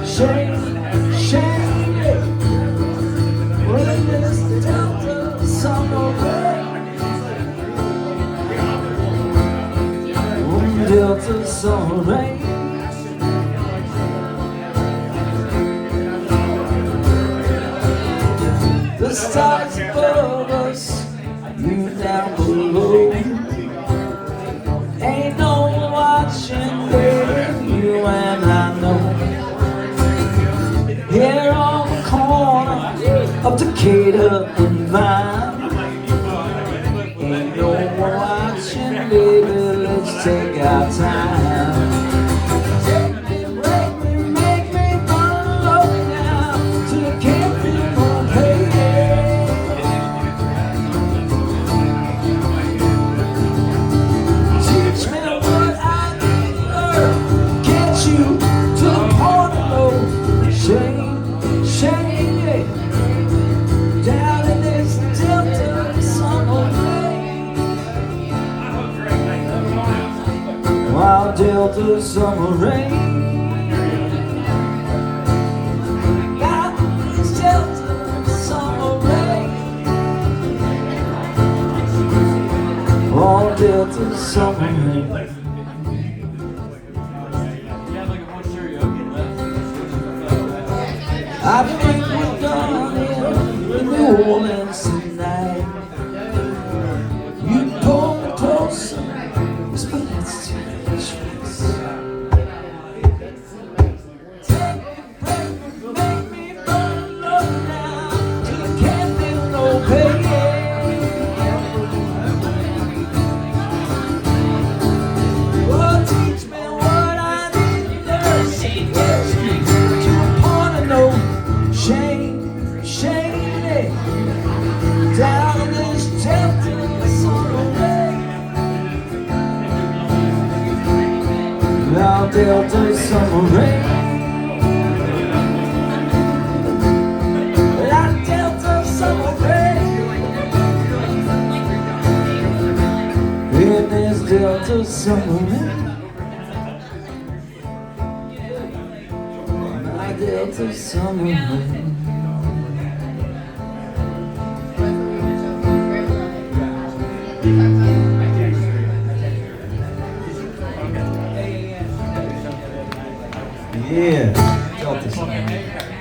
shake, shake. When this Delta summer rain, when Delta summer rain. The stars above us, you down below. Ain't no one watching, baby, you and I know. Here on the corner of Decatur and Vine, ain't no one watching, baby, let's take our time. Wild Delta summer rain. Got this Delta summer rain. Wild Delta summer rain. I think we're done in New Orleans tonight. You pull me closer, whisper let's do this. Take me, break me, make me burn up now till I can't feel no pain. Oh, teach me what I need to learn. Get me to a point of no shame, shame. Down in this Delta summer rain. Now Delta summer rain. Now Delta summer rain. In this Delta summer rain. Now Delta summer rain. Yeah, Delta summer rain.